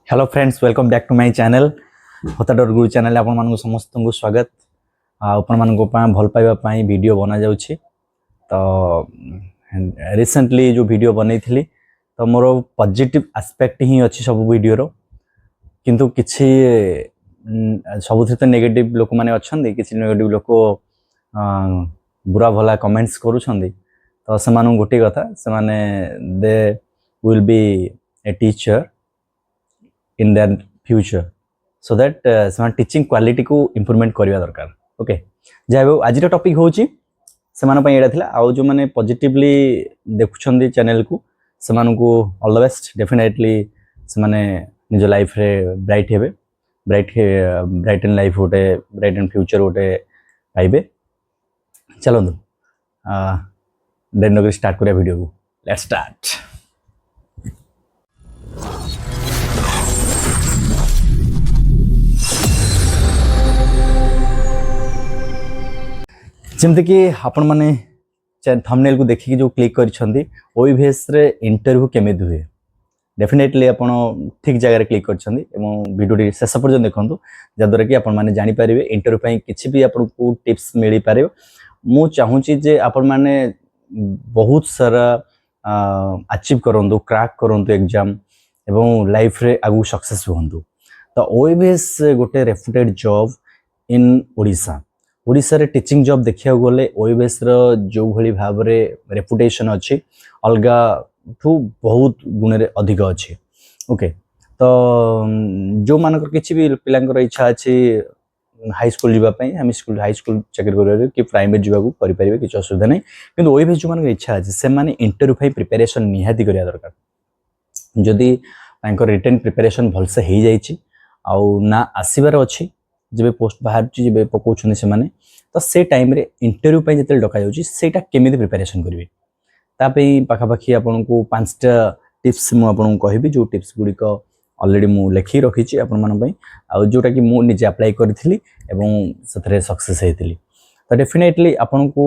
Hello friends, welcome back to my channel हताडर Guru channel आपण मानक समस्त को स्वागत। आपण मानक भल पाइबा पई वीडियो बना जाउछि। तो रिसेंटली जो वीडियो बनै थिली तो मोर पॉजिटिव एस्पेक्ट ही अछि सब वीडियो रो, किंतु किछि सबुथ तो नेगेटिव लोक माने अछंदी, किछि नेगेटिव लोक बुरा भला कमेंट्स करूछंदी। तो समान गोटे कथा से माने they will be a teacher in their future, so that ସେମାନେ टीचिंग क्वालिटी को इंप्रूवमेंट करबा दरकार। ओके, जाय आज टॉपिक होची समान पई एडा थिला। आ जो माने पॉजिटिवली देखुछंदी चैनल को समान को ऑल द बेस्ट। डेफिनेटली समाने निज लाइफ रे ब्राइट हेबे, ब्राइट इन लाइफ होटे, ब्राइट इन फ्यूचर होटे पाइबे। चलंदु देन नो स्टार्ट करिया वीडियो को। Let's start. जमते कि आपण माने थंबनेल को देखिक जो क्लिक करिसंदी ओईवीएस रे इंटरव्यू केमिति हुए, डेफिनेटली आपण ठीक जगह क्लिक करिसंदी एवं वीडियो शेष पर्यंत देखंतु, जद्वारा कि आपण माने जानि पारिबे इंटरव्यू पई किछि भी आपण को टिप्स मिली पारिबो। मु चाहूची जे आपण माने बहुत सारा अचीव करंतु, क्रैक करंतु एग्जाम एवं लाइफ रे आगु सक्सेस होंतु। तो ओईवीएस गोटे reputed job in Odisha. Odisha रे टीचिंग जॉब देखिया गले ओईवीएस रो जो भली भाव रे रेपुटेशन अछि अलगा ठू बहुत गुण रे अधिक अछि। ओके, तो जो मानकर किछि भी पिलांकर इच्छा अछि हाई स्कूल जीवा पई, हम स्कूल हाई स्कूल चाकरी करबे कि प्राइवेट जीवा को करि परिबे, किछि असुविधा नै। किंतु ओईवीएस जो मानकर इच्छा अछि से माने इंटरव्यू पई प्रिपरेशन निहाती करिया दरकार। जदि तांकर रिटन प्रिपरेशन भल से हे जाईछि आ ना आसीबार अछि, जब पोस्ट बाहर जब पकाउछन से माने, तो से टाइम रे इंटरव्यू पे जते डका जाउछि सेटा केमिति प्रिपरेशन करिवे तापई पाखापाखी आपन को 5टा टिप्स मु आपन को कहबी। जो टिप्स गुडी को ऑलरेडी मु लेखि रखिछि आपन मान पई, आ जोटा कि मु निजे अप्लाई करथिली एवं सथरे सक्सेस हेतिली। तो डेफिनेटली आपन को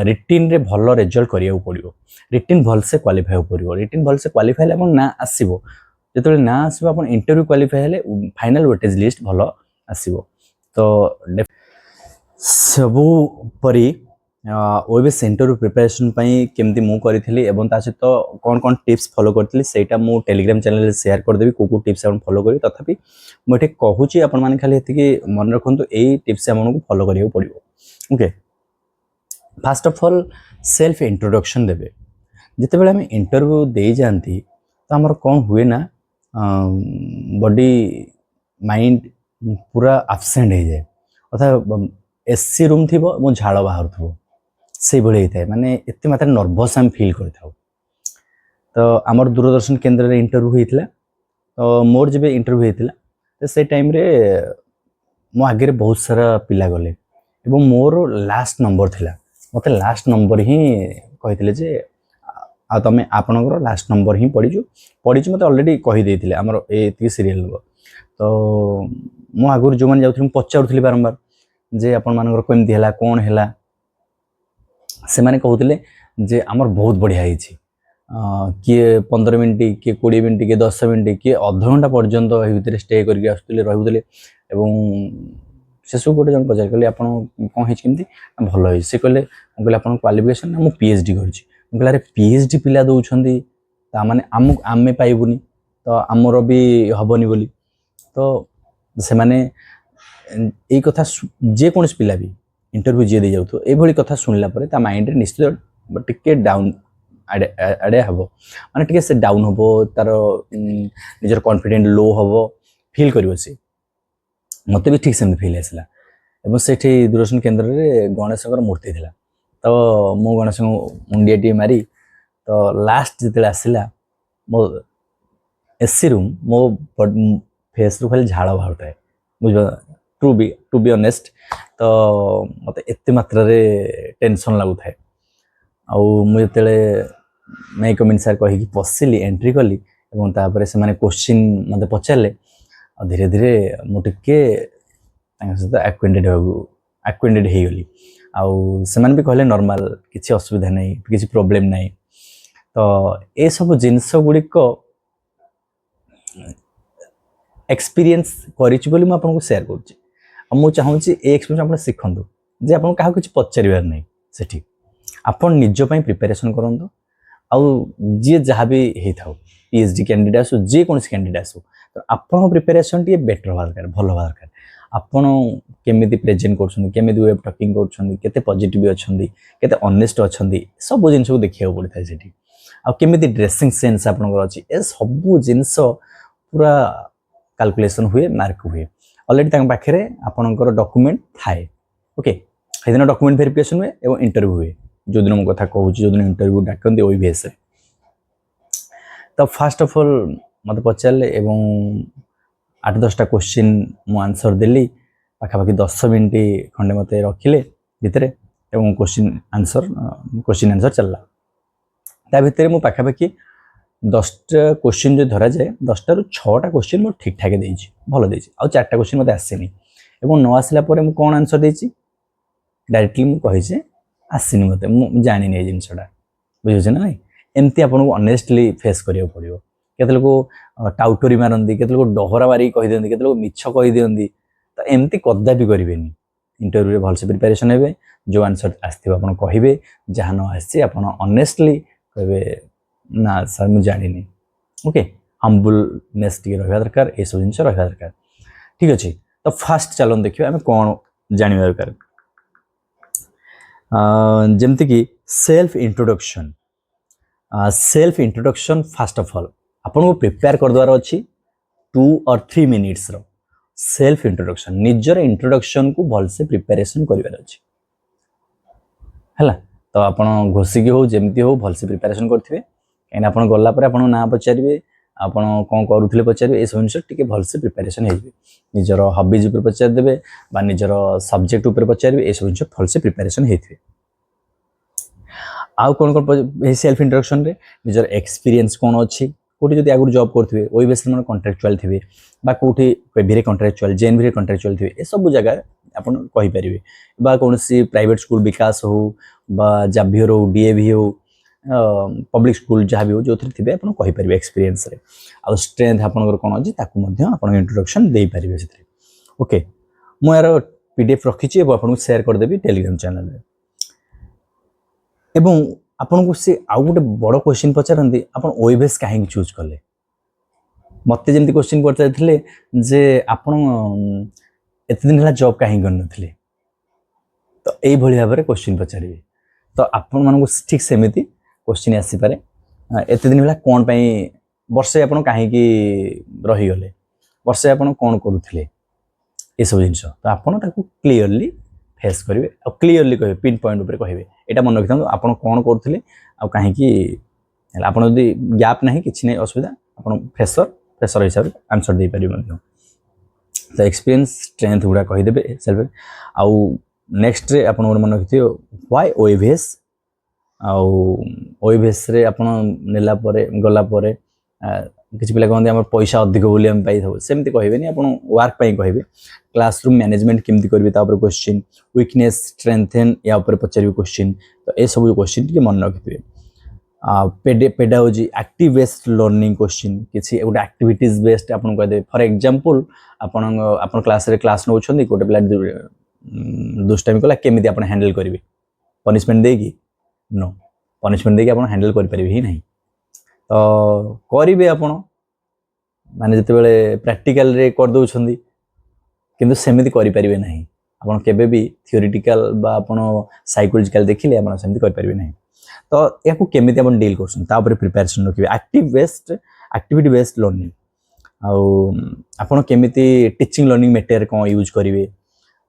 रिटिन रे भलो रिजल्ट करिया पड़िबो, रिटिन भल से क्वालिफाई हो पड़िबो। रिटिन भल से क्वालिफाई ले आपन ना आसीबो, जेतले ना आसीबो आपन इंटरव्यू क्वालिफाई हेले फाइनल वेटेज लिस्ट भलो आसीबो। तो सबु परी ओईवीएस इंटरव्यू प्रिपरेशन पई केमती मु करिथिली एवं ता सहित कोन कोन टिप्स फॉलो करथिली सेटा मु टेलीग्राम चैनल रे शेयर कर देबी। को टिप्स आपण फॉलो करी, तथापि मु एठे कहूची आपण माने खाली एति कि मन रखंतु एई टिप्स हमन को फॉलो करियो पड़िबो। Okay, first of all self introduction देबे। जते बेले हम इंटरव्यू दे जानती तो हमर कोन हुए ना बॉडी माइंड पूरा एब्सेंट हो जाए, अर्थात एसी रूम थी मो झाड़ बाहर थो से भाई होता है, माने एत मात्रा नर्भस आम फिल कर। तो आमर दूरदर्शन केन्द्र रे इंटरव्यू होता, तो मोर जब इंटरव्यू होता तो से टाइम रे मो आगे बहुत सारा पिला गले एवं मोर लास्ट नंबर थिला। मते लास्ट नंबर ही कहते जे आ तमें आपणकर लास्ट नंबर ही पढ़ीचु मत अलरेडी कहीदे आमर ये सीरियल। तो मु आगुरी जो मैंने जाऊँ पचारूली बारंबार जे आपण मानकर केमती है कौन है, से माने कहते जे आमर बहुत बढ़िया है, किए 15 मिनट किए 20 मिनट किए 10 मिनट किए अध घंटा पर्यंत भितर स्टे करके आसुले रहुले। शेष गोटे जन पचार कहले आप कौन है भल है, सी कहले कहले आप क्वालिफिकेशन ना मुझे पीएचडी कर पीएचडी पिला दौरान ताने आम पाइबुनि तो आमर भी हेनी बोली। तो से माने यही कथा जे कौन पिला भी इंटरव्यू जी दे जाऊ ये कथा शुणला ता माइंड रे निश्चित टिके डाउन आड़े हम माने टिके से डाउन हम, तार निजर कॉन्फिडेंट लो हम फील कर। मत भी ठीक से फील आसला एवं से दूरदर्शन केन्द्र में गणेश मूर्ति थी। तो मु गणेश मुंडिया टी मारी तो लास्ट जिते आसला मो एसी रूम मो फेस रू खाली झाड़ बाहर थाए, बुझ टू बी ऑनेस्ट। तो मत एत मात्रा टेंशन लगू थाए। आते मैं कमेंट सार कहीकि पशिली एंट्री कली और तापर से माने क्वेश्चन मत पचारे धीरे धीरे मुझे सहित एक्वेंटेड हो गली। आउ से भी कहले नॉर्मल किसी असुविधा नहीं, किसी प्रॉब्लम नहीं। तो ये सब जिनस गुड़िक एक्सपीरियंस करिछि बोली मु आपन को शेयर करछि आ मु चाहूछि ए एक्सपीरियंस आपन सिखंतु जे आपन काहा कुछ पचारिबार नै सेठी आपन निज पई प्रिपरेशन करंतु आ जे जहाँ भी हे थाउ पीएचडी कैंडिडेट आसु जे कोनसी कैंडिडेट आसु तो आपन प्रिपरेशन टी बेटर होवा दरकार भल होवा दरकार आपन केमिति प्रेजेंट करछन केमिति वे टॉकिंग करछन केते पॉजिटिव अछंदी केते ऑनेस्ट अछंदी सब जिंस को देखिया पड़ता है सेठी आ केमिति ड्रेसिंग सेंस आपन को अछि ए सब जिंस पूरा कैलकुलेशन हुए मार्क हुए ऑलरेडी तंग पाखरे आपनकर डॉक्यूमेंट थाए ओके हेदिन डॉक्यूमेंट वेरिफिकेशन हुए एवं इंटरव्यू हुए जो दिन मो कथा कहूँ जो दिन इंटरव्यू डाकते ओईवीएस तो फास्ट ऑफ ऑल मत पचारे एवं 8-10टा क्वेश्चन मु आंसर देली पाखापाखि 10 मिनिट खंडे मत रखिले भितर एवं क्वेश्चन आंसर चलला ता भितर मु पाखापाखि 10टा क्वेश्चन जो धरा जाए 10टा रु 6टा क्वेश्चन मु ठीक ठाक देछि भलो देछि आ 4टा क्वेश्चन मते आसेनी एवं न आसला परे मु कोन आंसर देछि डायरेक्टली मु कहि जे आसीनी मते मु जानि नै जिंसडा बुझिछ ना नै एमती आपन को ऑनेस्टली फेस करियो पड़ियो केते लोग टाउटरी मारंदी केते लोग डहरा मारी कहि देंदी केते लोग मिछ कहि देंदी तो एमती कदा भी करिवेनी इंटरव्यू रे भल से प्रिपरेशन हेबे जो आंसर आस्थिबा आपन कहिबे जहां न आसी आपन ऑनेस्टली कहबे ना सर मु जानि नै ओके हम्बलनेस टी रहबा दरकार ए सब जिंस रहबा दरकार ठीक अछि तो फास्ट चलन देखियो हम कोन जानिबा दरकार जमती कि self introduction fast of all आपन को प्रिपेयर कर द्वार अछि 2 और 3 मिनिट्स रो सेल्फ इंट्रोडक्शन निजर इंट्रोडक्शन को भल से प्रिपरेशन करिवार अछि हला तो आपन घोसी के हो जेमती हो भल से प्रिपरेशन करथिबे एना आपन गल्ला पर आपन ना पचारिबे आपन कोन करूथले पचारिबे ए सब जिंस टिके भल से प्रिपरेशन हेबे निजर हॉबीज ऊपर पचार देबे बा निजर सब्जेक्ट ऊपर पचारिबे ए सब जिंस भल से प्रिपरेशन हेथिबे आउ कोन कोन सेल्फ इंट्रोडक्शन रे निजर एक्सपीरियंस कोन अछि कोठी जदी आगु जॉब करथिबे ओइ बेस मन कॉन्ट्रैक्चुअल थिबे बा कोठी कोइ कॉन्ट्रैक्चुअल जेन भी कॉन्ट्रैक्चुअल थिबे ए सब जगह आपन कहि परिबे बा कोनसी प्राइवेट स्कूल विकास हो बा जाभियर हो डीएवी हो पब्लिक स्कूल जहाँ भी हो जो थे आप कहि परिबे एक्सपीरियंस रे आ स्ट्रेंथ आपन कोन अछि ताकू मध्य आपन इंट्रोडक्शन दे परिबे सेते ओके मु यार पीडीएफ रखिछि एबो आपन को शेयर कर देबी टेलीग्राम चैनल रे एवं आपन को से आउ गोटे बड़ क्वेश्चन पचारंती आपन ओईवीएस काहे चूज करले मते जेमती क्वेश्चन पचारथिले जे आपन एते दिन हला जॉब काहे करनथिले तो एई भली भाबरे क्वेश्चन पचारिबे तो आपन मानको ठीक सेमिति क्वेश्चन आसी पारे एते दिन हला कोन पई वर्षे आपन काहे की रही गले वर्षे आपन कोन करूथिले ए सब जिंस तो आपन ताकू क्लियरली फेस करिवे आ क्लियरली कहिबे पिन पॉइंट ऊपर कहिबे एटा मन रखिथां आपन कोन करथिले आ काहे की आपन जदी गैप नाही किछि नै असुविधा आपन फ्रेशर हिसाब रे आंसर दे परिबे मध्य तो एक्सपीरियंस स्ट्रेंथ गुडा कहि देबे सेल्फ आउ नेक्स्ट रे आपन मन रखिथियो व्हाई ओईवीएस आउ ओईवीएस रे आपन नेला परे गला परे किछि पिला कहंदी हमर पैसा अधिक बोली हम पाई थबो सेमति कहिबेनी आपन वर्क पई कहिबे क्लासरूम मैनेजमेंट केमति करबे ता ऊपर क्वेश्चन वीकनेस स्ट्रेंथन या ऊपर पचारिबे क्वेश्चन तो ए सब क्वेश्चन के मन रखिथिबे pedagogy active based learning question किछि एगोटा एक्टिविटीज बेस्ड आपन कह दे फॉर एग्जांपल आपन क्लास रे क्लास नउछंदी कोटे पिला दुष्टामी कला केमिति आपन हैंडल करिवे पनिशमेंट देगी नो पनिशमेंट देगी आपन हैंडल कर परिबे ही नहीं तो करिवे आपन माने जते बेले प्रैक्टिकल रे कर दउछंदी किंतु सेमिति करि परिबे नहीं आपन केबे भी थियोरेटिकल बा आपन साइकोलॉजिकल देखिले आपन सेमिति कर परिबे नहीं तो याकू केमिति आपन डील करछन ता ऊपर प्रिपरेशन रखिबे एक्टिविटी बेस्ड लर्निंग आपन केमिति टीचिंग लर्निंग मेटेरियल कोन यूज करिवे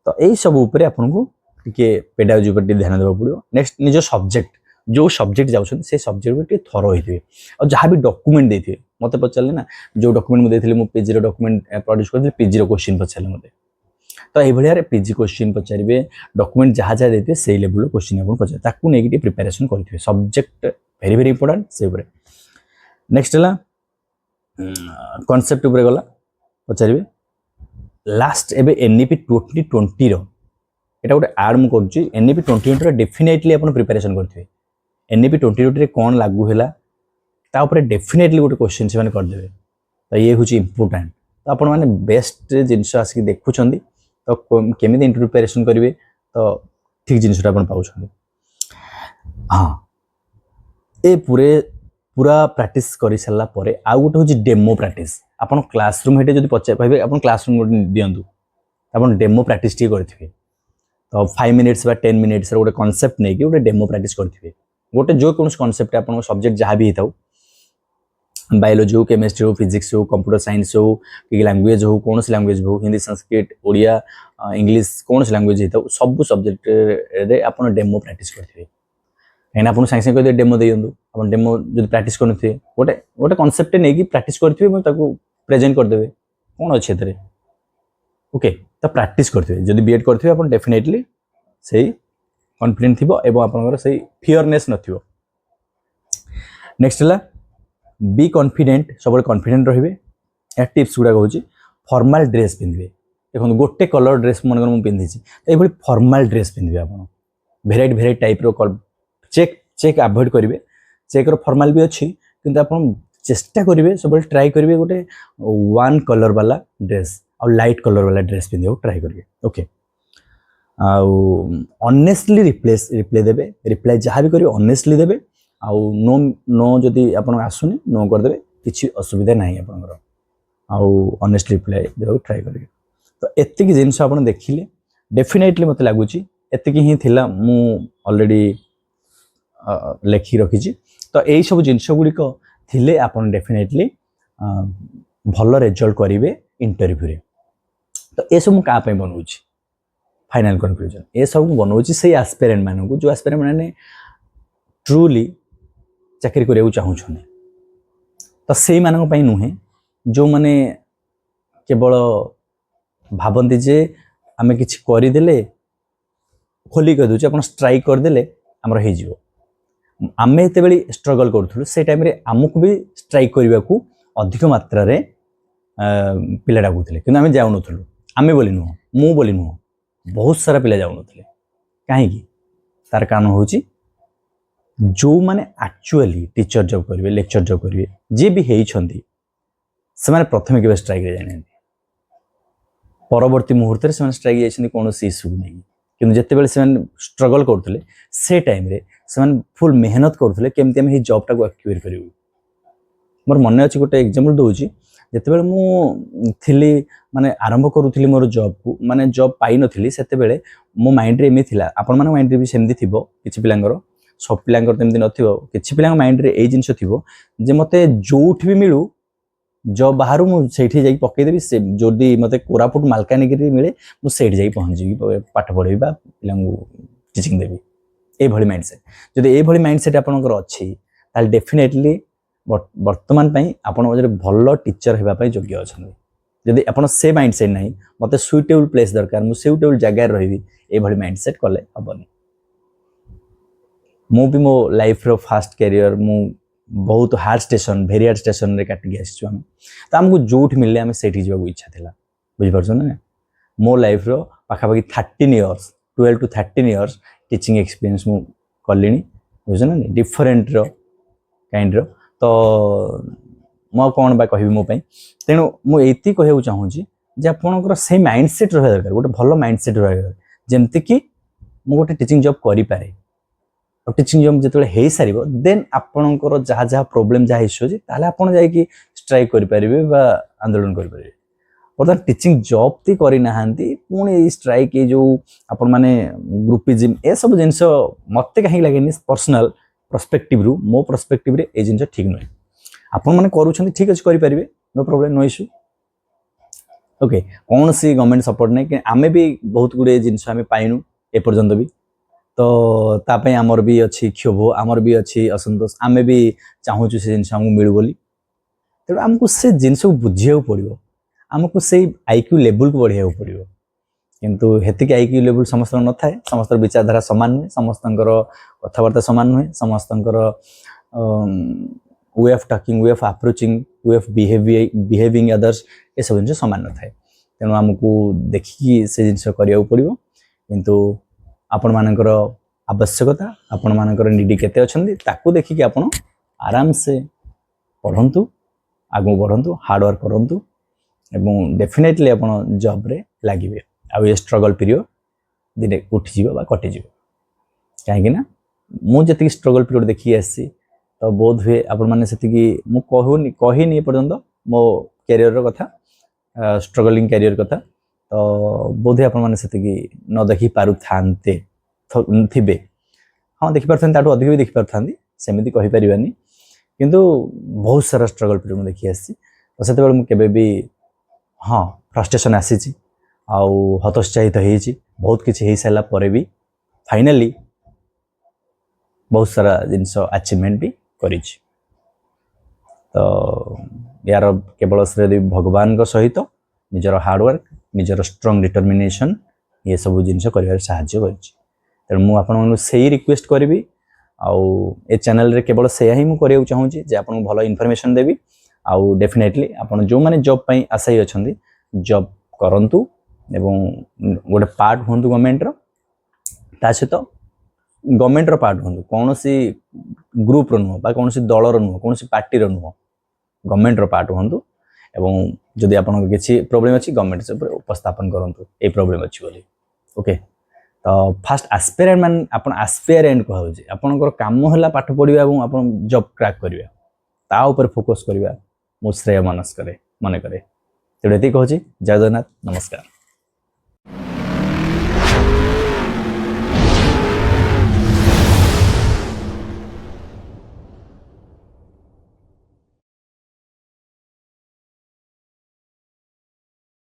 तो एई सब ऊपर आपन को टिके पेडागोजी ऊपर ध्यान देबा पड़ियो नेक्स्ट निजो सब्जेक्ट जो सब्जेक्ट जाउछन से सब्जेक्ट ऊपर टिके थरो होइथिबे और जहाँ भी डॉक्यूमेंट देथिबे मते पचारले ना जो डॉक्यूमेंट मु देथिले मु पीजी रो डॉक्यूमेंट प्रोड्यूस करथिले पीजी रो क्वेश्चन पचारले मते तो एई भलिया रे पीजी क्वेश्चन पचारिबे डॉक्यूमेंट जहाँ जहाँ देथिबे सेई लेवल रो क्वेश्चन आपन पचार ताकू नेगेटिव प्रिपरेशन करथिबे सब्जेक्ट वेरी वेरी इंपोर्टेंट से ऊपर नेक्स्ट हला कांसेप्ट ऊपर गला पचारिबे लास्ट एबे एनईपी 2020 रो एटा गोटे ऐड मु करछि एनईपी 2020 रो डेफिनेटली आपन प्रिपरेशन करथिबे एनईपी 2020 रे कोन लागू हैला ता ऊपर डेफिनेटली गोटे क्वेश्चन से माने कर देबे तो ये होछि इंपोर्टेंट तो आपण माने बेस्ट जिनस आसिक देखुछंदी तो केमिति इंटरव्यू प्रिपरेशन करिवे तो ठीक जिनसटा आपण पाउछंदी। हाँ ए पूरा प्रैक्टिस कर सारा पर आउ गोटे हूँ डेमो प्रैक्टिस आपन क्लासरूम हेटे जब पचार कहे आप क्लासरूम गोटे दिंतु आप डेमो प्रैक्टिस टी करेंगे तो 5 मिनिट्स बा 10 मिनिट्स गोटे कॉन्सेप्ट नहीं कि गोटे डेमो प्रैक्टिस करेंगे गोटे जो कौन कॉन्सेप्ट आप सब्जेक्ट जहाँ भी होता बायोलॉजी हो केमिस्ट्री हो फिजिक्स हो कंप्यूटर साइंस हो कि लैंग्वेज हो कौन लैंग्वेज हो हिंदी संस्कृत ओडिया इंग्लिश कौन लैंग्वेज होता सब सब्जेक्ट रे आप डेमो प्रैक्टिस करेंगे कहीं आपको सागे सागे कह डेमो दिंतु आप डेमो जो प्रैक्टिस करेंगे गोटे गोटे कॉन्सेप्ट नहीं कि प्रैक्टिस करेंगे प्रेजेंट करदे कौन अच्छे ओके तो प्रैक्टिस करते जब बीएड करते आप डेफिनेटली सही कॉन्फिडेंट थी आप फियरनेस नथिबो। नेक्स्ट है बी कॉन्फिडेंट सब कॉन्फिडेंट रहिबे या टिप्स गुड़ा कहूँ फॉर्मल ड्रेस पिंधे देखो गोटे कलर ड्रेस मन मुझे पिंधि ये फॉर्मल ड्रेस पिंधे आप भेराइट भेराइट टाइप रो चेक चेक अवॉइड करेंगे चेक रो फॉर्मल भी अच्छी किंतु आप चेष्टा करेंगे सब ट्राई करेंगे गोटे वन कलर वाला ड्रेस और लाइट कलर वाला ड्रेस पिंधे ट्राई करेंगे ओके ऑनेस्टली रिप्लाई देवे रिप्लाई जहाँ भी करेंगे ऑनेस्टली देवे आउ नो नो जदि आप आसुनी नो करदे किसी असुविधा ना आपंकर आउ ऑनेस्टली रिप्लाई देवा ट्राई करेंगे तो एतिक जिनस आप देखिले डेफिनेटली मत लगुच एतिक ही थिला मु ऑलरेडी लेखि रखी तो यही सब जिनस गुड़िक थिले आप डेफिनेटली भल रिजल्ट करेंगे इंटरव्यू रे तो ये सब क्या बनाऊँ फाइनल कनक्लूजन ये सब बनाऊँ से एस्पिरेंट मानू जो एस्पिरेंट मैंने ट्रूली चाकरी करने चाहूँ तो से नुहे जो मैंने केवल भावती जे आम कि करदे खोली कहीदे आप स्ट्राइक करदे आमर हो आम ये स्ट्रगल करूँ से टाइम आमको भी स्ट्राइक करने को अधिक मात्रा रे पिला डाकुले कि आम जाऊन आम बोली नुह मु बोली नुह बहुत सारा पिला जाऊन कहीं तार कारण हूँ जो मैंने एक्चुअली टीचर जॉब करेंगे लेक्चर जॉब करेंगे जी भी होती से प्रथम के स्ट्राइक जाना परवर्ती मुहूर्त में स्ट्राइक जाइए कौन इश्यू नहीं कि जिते से स्ट्रगल करते से टाइम फुल मेहनत करते केमती आम जॉब टाक एक्यूर करूँ मोर मन अच्छे गोटे एग्जांपल दूसरी जिते थी माने आरंभ करूली मोर जॉब को माने जॉब पाई नथिली सेते बेले मो माइंड रे एमि थिला आपण माने माइंड रे भी सेमती थिबो किछि पिलांगर सब पिलांगर तेमती नथिबो किछि पिलांग माइंड रे ए जिंस थिबो जे मते जोठ भी मिलू जॉब बाहर मु सेठी जाई पकई देबी से जोदी मते कोरापुट मालकानगिरी मिले मु सेठी जाई पहुंच जीबी पाठ पढेबी बा पिलांगु टीचिंग देबी ए भली माइंडसेट जदि ए भली माइंडसेट आपनकर अछि ताल डेफिनेटली वर्तमान पई आपण मजरे भल टीचर हेबा पई योग्य अछन जदि आपण से माइंडसेट नाही मते सुइटेबल प्लेस दरकार मु सुइटेबल जगह रहिबी ए भली माइंडसेट कले हबनी मु भी मो लाइफ रो फास्ट कैरियर मु बहुत hard station very hard station रे काट गया आसी तो आमको जोठ मिलले आम सेठी जावाक इच्छा थिला बुझि परछन ना मो लाइफ रो पाखापाखि 13 years 12 to 13 years teaching experience मु कलिनी बुझन ना डिफरेंट रो काइंड रो तो मो कौन बा कहबी मो तेणु मुझे कहूँ चाहूँगी जे आपंकर से माइंडसेट रहा दरकार गोटे भल माइंडसेट रहा दरकार जमती कि मु गोटे टीचिंग जॉब करें और टीचिंग जॉब जो हो सार देन आपणकर जहाँ जहाँ प्रोब्लेम जहाँ इश्यू अच्छे ताल आप स्ट्राइक करेंगे आंदोलन करेंगे बर्तमान टीचिंग जॉब ती करना पुणी स्ट्राइक ये जो आपण मैंने ग्रुपिज्म ए सब जिन मत कहीं लगे पर्सनल पर्सपेक्टिव रु मो पर्सपेक्टिव रे ए जिन ठीक नुहे आपण मैंने करूँ ठीक अच्छे करेंगे no problem no issue okay कौन सी गवर्नमेंट सपोर्ट नहीं कि आमे भी बहुत गुड़े जिनस आम पाइनु एपर्यंत भी तो तापाई आमर भी अच्छी क्षोभ आमर भी अच्छी असंतोष आमे भी चाहूँ से जिनस आमको मिलू बोली तेणु आमको से जिनस को बुझे पड़ो आमको से आईक्यू लेवल को बढ़िया पड़ो किंतु हेतिक आईक्यू लेवल समस्त न थाए समस्त विचारधारा सामान नुहे समस्त कथबार्ता सामान नुहे समस्त way of talking way of approaching way of behaving others ये सब जिन सामान न थाए तेणु आमको देखिकी से जिन करने पड़ो किंतु आपण मानकर आवश्यकता आपण मानकर निडी केते अछंदी ताकू देखिकी आपण आराम से पढ़ंतु आगु बढ़ंतु हार्ड वर्क करंतु एवं डेफिनेटली आपण जॉब रे लागिबे आ ये स्ट्रगल पीरियड दिने उठी जीव बा कटि जीव कहीं ना मु जति स्ट्रगल पीरियड देखि आसी तो बोध हुए आपण माने सेति मु कहिनी पर्यंत मो कैरियर रो कथा स्ट्रगलिंग कैरियर कथा तो बोध हुए आपण माने सेति न देखि पारु थांते थिबे हाँ देखि पारथान ताटू अधिक भी देखि पारथांदी सेमिति कहि परिबानी किंतु बहुत सारा स्ट्रगल पीरियड मु देखि आसी तो सेते बेले मु केबे भी हाँ फ्रस्ट्रेशन आसी आउ हतोत्साहित होईची बहुत किछि हेई साला परे भी फाइनली बहुत सारा जिनस अचीवमेंट भी करिछि तो यार केवल श्रेय भगवान को सहित निजर हार्डवर्क निजर स्ट्रॉन्ग डिटरमिनेशन ये सब जिनस करिवार सहाय्य करिछि तेणु मु आपन से रिक्वेस्ट करी आउ ए चैनल रे केवल से ही मु करिया चाहूँगी जे आपन भलो इन्फॉर्मेशन देबी आउ डेफिनेटली आपन जो माने जॉब पई आशाई अछंदी जॉब करंतु एवं गोटे पार्ट हुंतु गवर्नमेंट रो ता सहित गवर्नमेंट रो पार्ट हुंतु कोनोसी ग्रुप रो नुह बा कोनोसी दल रो नुह कोनोसी पार्टी रो नुह गवर्नमेंट रो पार्ट हुंतु एवं जदि आपन किछि प्रॉब्लम अछि गवर्नमेंट से उपस्थापन करंतु ए प्रॉब्लम अछि बोली ओके तो फास्ट एस्पिरेंट मान आपन एस्पिरेंट कहउ जे आपनकर काम होला पाठ पढिबा एवं आपन जॉब क्रैक करिबा ता ऊपर फोकस करिबा मो श्रेय मानस करे मने करे तेडे कहछि जय जगन्नाथ नमस्कार।